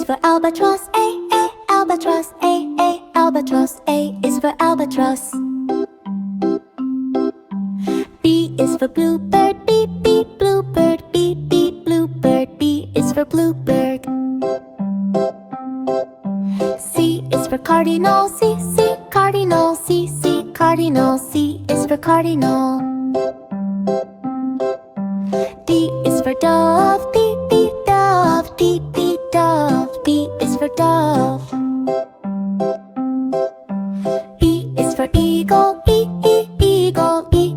is for albatross, A, albatross, A, albatross. A is for albatross. B is for bluebird, B, bluebird, B, bluebird. B is for bluebird. C is for cardinal, C, cardinal, C, cardinal. C is for cardinal. D is for dove, D, dove, D, dove. D is for dove. E is for eagle, E, eagle, E,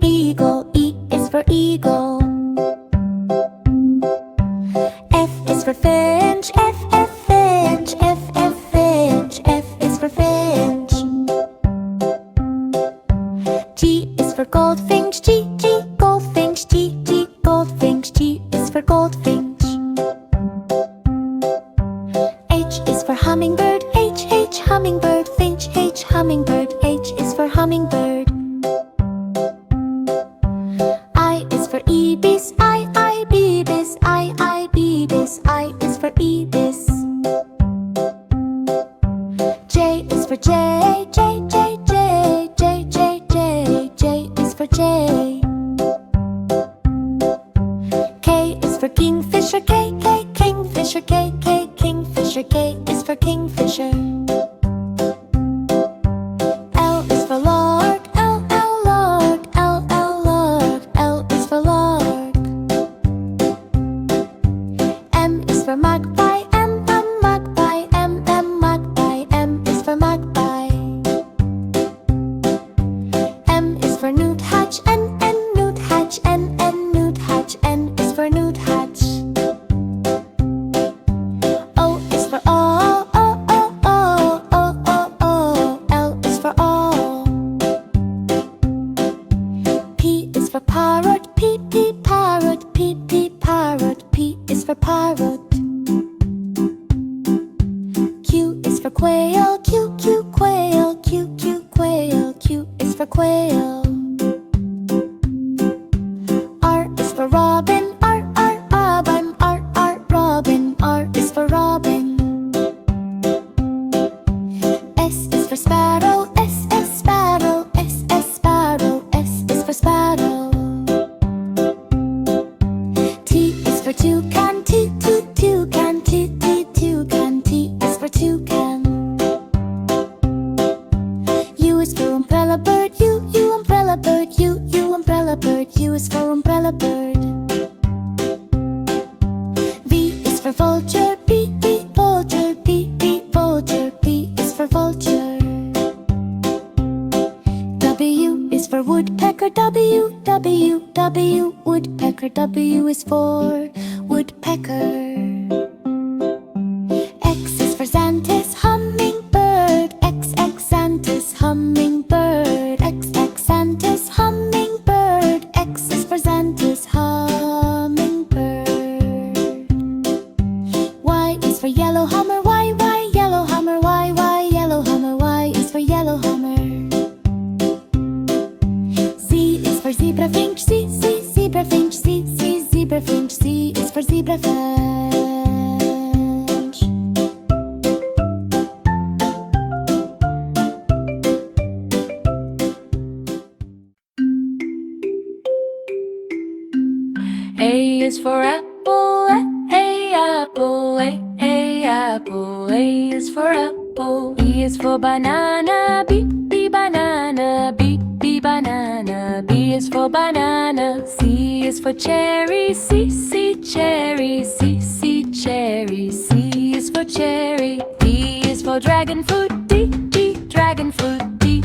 eagle. E is for eagle. F is for finch, F, finch, F, finch. F is for finch. G is for goldfinch, G, goldfinch, G, goldfinch. G is for goldfinch. H is for hummingbird, H, hummingbird, finch, H, hummingbird. H is for hummingbird. I is for ibis, I, ibis, I, ibis. I is for ibis. J is for J, J, J, J, J, J, J. J is for J. K is for kingfisher, K, kingfisher, K, kingfisher. K is for kingfisher. L is for lark, L, lark, L, lark. L is for lark. M is for magpie, M, magpie, M, magpie. M is for magpie. M is for nuthatch, N, nuthatch, N, nuthatch. N is for nuthatch. O is for owl, O, O, O, O, O, O. L is for owl. P is for parrot, P, parrot, P, parrot. P is for parrot. Q is for quail, Q, quail, Q, quail. Q is for quail. R is for robin, R, robin, R, robin. R is for robin. S is for sparrow, S, sparrow, S, sparrow. S is for sparrow. T is for toucan, T, toucan, T, toucan. T is for toucan. U is for umbrella bird, U, umbrella bird, U, umbrella bird. U is for umbrella bird. V is for vulture, V, vulture, V, vulture. V is for vulture. W is for woodpecker, W, woodpecker. W is for woodpecker. X is for xanthus, hummingbird, X, xanthus, hummingbird. X, xanthus, hummingbird. X is for xanthus, hummingbird. Y is for yellow hammer, Y, yellow hammer, Y, yellow hammer. Y is for yellow hammer. Z is for zebra finch, Z, zebra finch, Z, zebra finch. Z is for zebra finch. A is for apple, A, apple, A, apple. A is for apple. B is for banana, B, banana, B, banana. B is for banana. C is for cherry, C, cherry, C, cherry. C is for cherry. D is for dragon fruit, D, dragon fruit, D,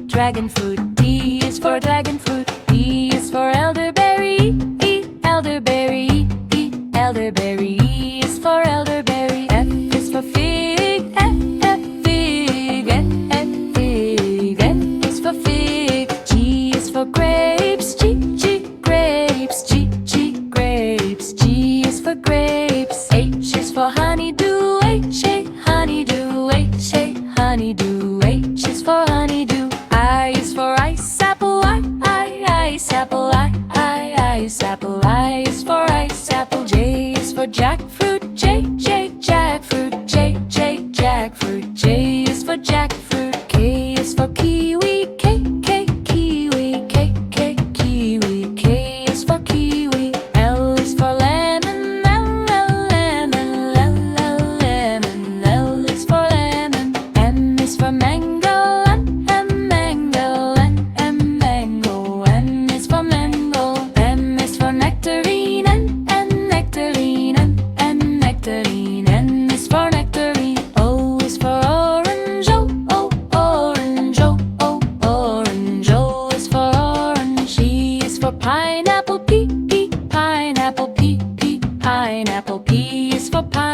dragon fruit. D is for dragon fruit. E is for elderberry, elderberry, elderberry. E is for elderberry. F is for fig, F, fig, F, fig. F is for fig. G is for grapes, G, grapes, G, grapes. G is for grapes. H is for honeydew, H, honeydew, H, honeydew. H is for honeydew. I is for ice apple, ice apple, ice apple. I is for ice apple. J is for jackfruit, J, jackfruit.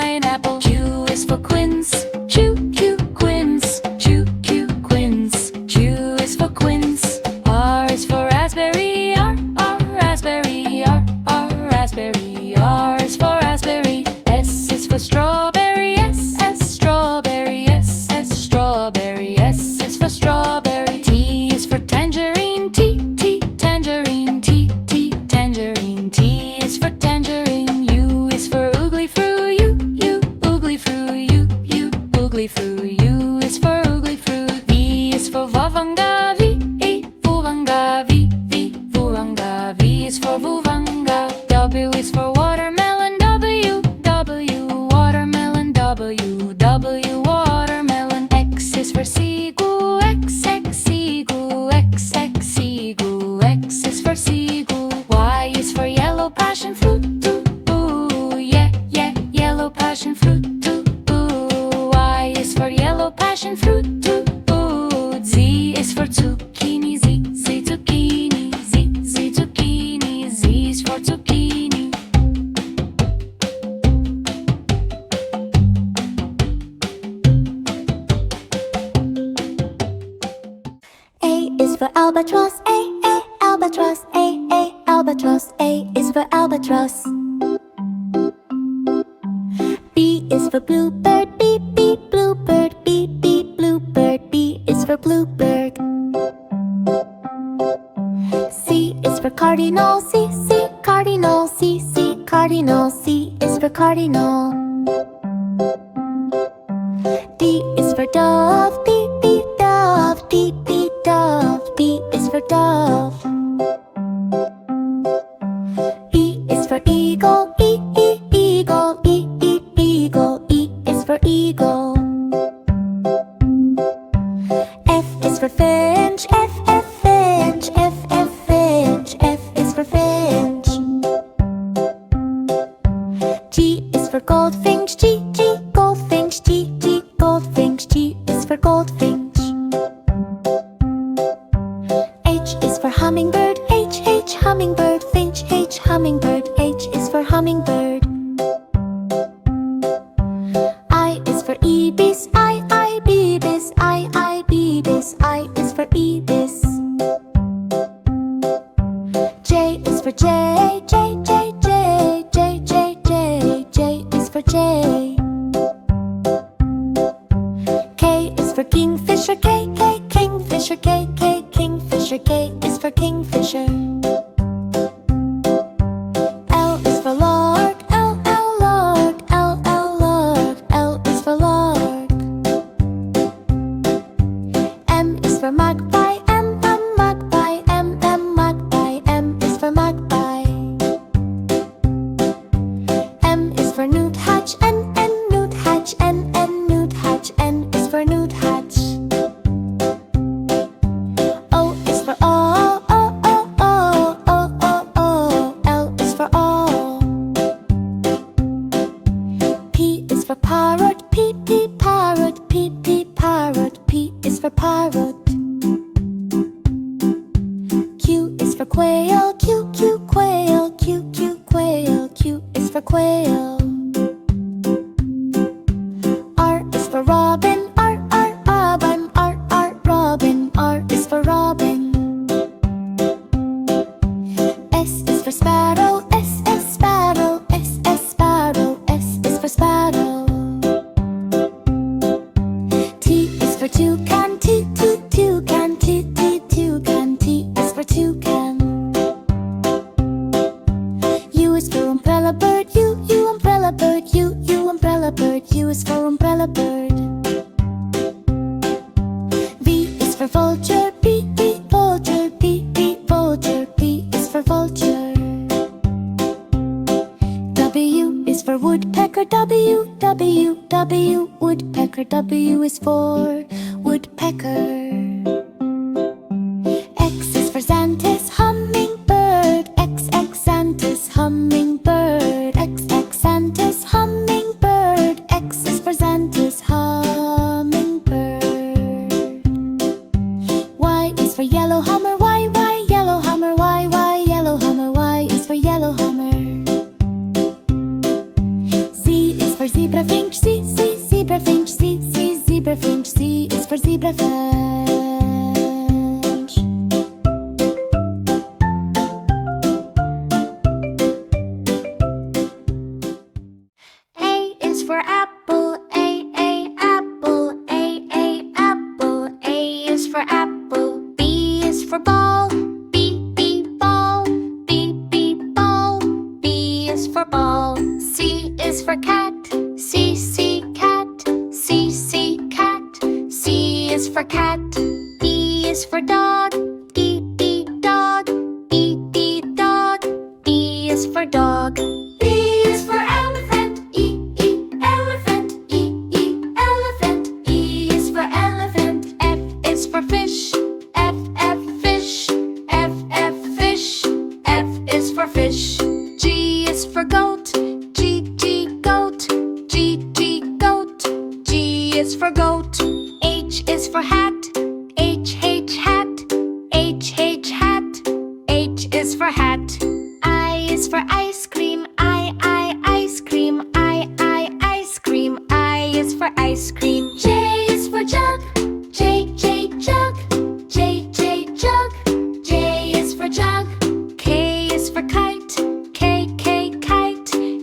pineapple. Q is for quince. Q, Q, quince. Q, Q, quince. Q is for quince. R is for raspberry. R, R, raspberry. R, R, raspberry. R is for raspberry. S is for strawberry. S, S, strawberry. S, S, strawberry. S is for strawberry. T is for tangerine. T, T, tangerine. T, T, tangerine. T is for tangerine. U is for oogly fruit. U, U, oogly fruit. U, U, oogly fruit. U is for oogly fruit. V is for vavanga. V, E, vuvanga. V, V, vuvanga. V is for vuvanga. W is for watermelon. W, W, watermelon. W, W, watermelon. X is for seagull. X, X, seagull. X, X, seagull. X is for seagull. Y is for yellow passion fruit. Ooh, yeah, yeah, yellow passion fruit. Ooh, Y is for yellow passion fruit. Ooh, Z is for zucchini. Z, Z, zucchini. Z, Z, zucchini. Z is for zucchini. A is for albatross. A, albatross. A, albatross. A is for albatross. B is for bluebird. B, B, bluebird. B, B, bluebird. B is for bluebird. C is for cardinal. C, C, cardinal. C, C, cardinal. C is for cardinal. D is for dove. D, D, dove. D, D, dove. D is for dove. E is for eagle. E, E, eagle. E, E, eagle. E is for eagle. F is for finch. F, F, finch. F, F, finch. F is for finch. G is for goldfinch. G, G, goldfinch. G, G, goldfinch. G is for goldfinch. H is for hummingbird. H, H, hummingbird. Finch. H, hummingbird. H is for hummingbird. I is for ibis. I, ibis. I, ibis. I is for ibis. J is for J. J, J, J. J, J, J. J is for J. K is for kingfisher. K, K, kingfisher. K, K, kingfisher. K is for kingfisher. L is for lark. L, L, lark. L, L, lark. L is for lark. M is for magpie. M, magpie. M, magpie. M is for magpie. M is for nuthatch. N, nuthatch. N, nuthatch. N is for nuthatch. O is for all. O, O, O. O, O, O. L is for all. P is for parrot. P, P, parrot. P, P, parrot. P is for parrot. Q is for quail. Q, Q, quail. Q, Q, quail. Q is for quail. R is for robin. R, R, robin. R, R, robin. R is for robin. S is for sparrow. S, S, sparrow. S, S, sparrow. S is for sparrow. T is for toucan. T, T, toucan. T, T, toucan. T is for toucan. U is for umbrella bird. U, U, umbrella bird. U, U, umbrella bird. U is for umbrella bird. V is for vulture. V, V, vulture. V, V, vulture. V is for vulture. W is for woodpecker. W, W, W, woodpecker. W is for woodpecker. X is for xanthus. Hummingbird. X, X, xanthus. Hummingbird. X, X, xanthus. Hummingbird. X is for xanthus. Hummingbird. Y is for yellow hammer. Y, Y, yellow hammer. Y, Y, yellow hammer. Y is for yellow hammer. Z is for zebra. zebrafinch. Z, Z, zebrafinch. Z, Z, zebrafinch. Z is for zebrafinch. A is for apple. A, apple. A, apple. A is for apple. B is for ball. B, ball. B, ball. B is for ball. C is for cat. C, cat. C, cat. C is for cat. D is for dog. D, dog. D, dog. D is for dog. E is for elephant. E, elephant. E, elephant. E is for elephant. F is for fish. F, fish. F, fish. F is for fish. G is for goat. G, goat. G, goat. G is for goat. H is for hat. H, hat. H, hat. H is for hat. I is for ice cream. I, ice cream. I, ice cream. I is for ice cream. J is for jug. J, jug. J, jug. J is for jug. K is for kite. K, kite.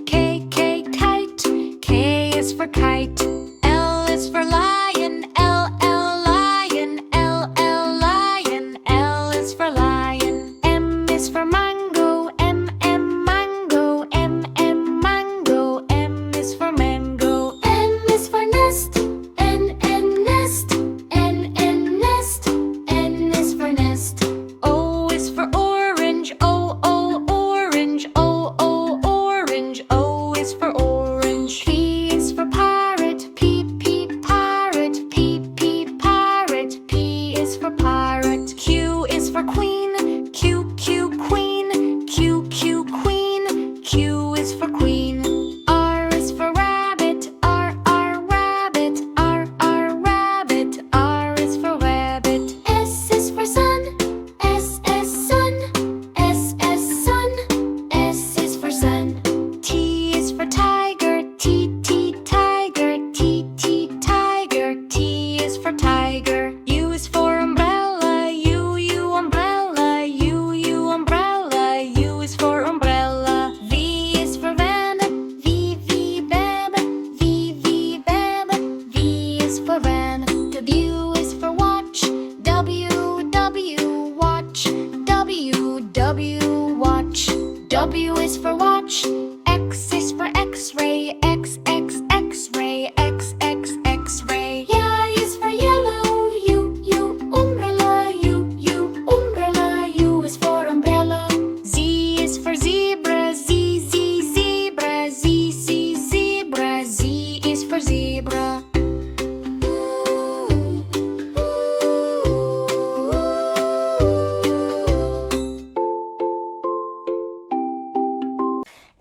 K, kite. K is for kite. L is for lion. L, lion. L, lion. L is for lion. M is for mango. M, mango. M, mango. M is for mango. N is for nest. N, nest. N, nest. N is for nest. O is for orange. O, orange. O, orange. O is for orange. P is for parrot. P, parrot. P, parrot. P is for parrot. Q is for queen. Q, queen. Q, queen. Q is for queen. R is for rabbit. R, rabbit. R, rabbit. R is for rabbit. S is for sun. S, sun. S, sun. S is for sun. T is for tiger. T, tiger. T, tiger. T is for tiger. U is for umbrella. U, umbrella. U, umbrella. U is for umbrella. V is for van. V, van. V, van. V is for van. W is for watch. W, watch. W, watch. W is for watch. X is for X-ray. X, X-ray. X, X-ray. Y is for yellow. U, umbrella. U, umbrella. U is for umbrella. Z is for zebra. Z, zebra. Z, zebra. Z is for zebra.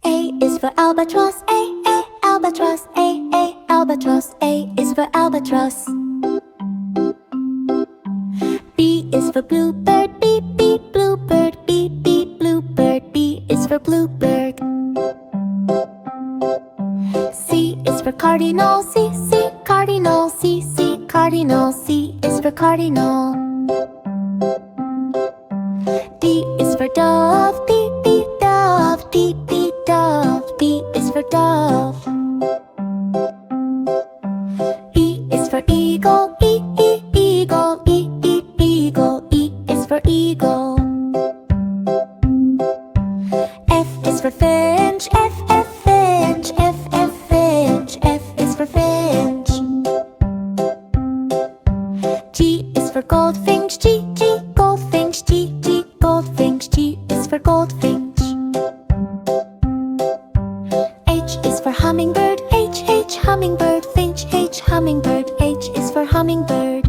A is for albatross. A, albatross. A, albatross. A is for albatross. B is for bluebird. B, bluebird. B, bluebird. B is for bluebird. C is for cardinal. C, cardinal. C, cardinal. C is for cardinal. D is for dove. D, dove. D, dove. D is for dove. E is for eagle. E, eagle. E, eagle. E is for eagle. F is for finch. F, finch. F, finch. F is for finch. G is for goldfinch. G, goldfinch. G, goldfinch. G is for goldfinch. H is for hummingbird. H, hummingbird. Finch. H, hummingbird. H is for hummingbird.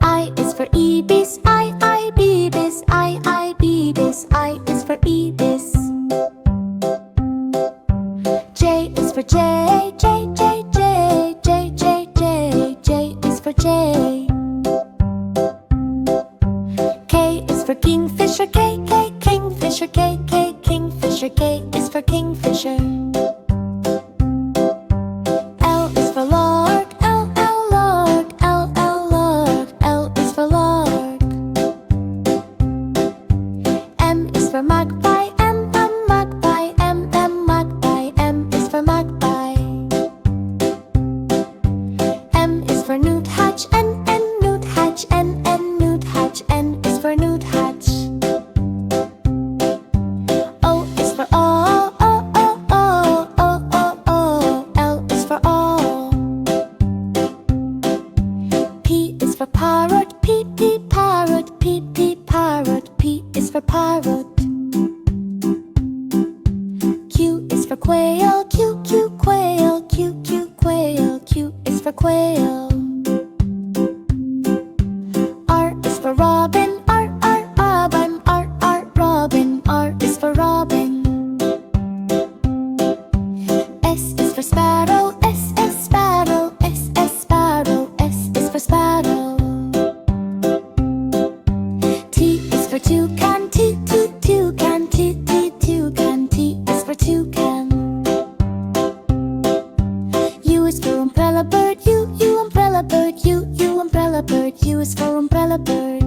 I is for ibis. I, ibis. I, ibis. I is for ibis. J is for J. J, J, J. J, J, J. J is for J. K is for kingfisher. K, kingfisher. K, kingfisher. K is for kingfisher. quail, Q, Q, quail, Q, Q, quail, Q is for quail. R is for robin, R, R, robin, R, R, robin, R is for robin. S is for sparrow, S, S, sparrow, S, S, sparrow, S is for sparrow. T is for toucan, T, T, toucan, T, T, toucan, T is for toucan. U is for umbrella bird, U, U, umbrella bird, U, U, umbrella bird, U is for umbrella bird.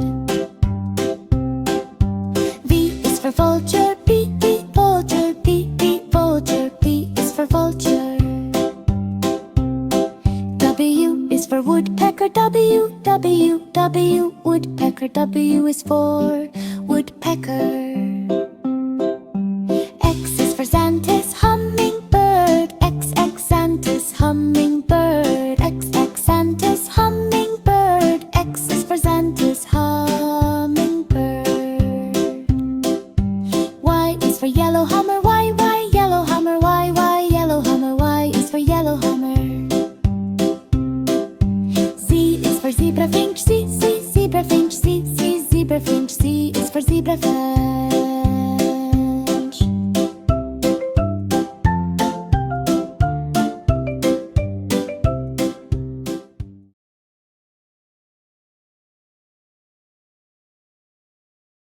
V is for vulture, B, B, vulture, B, B, vulture, B is for vulture. W is for woodpecker, W, W, W, woodpecker, W is for woodpecker.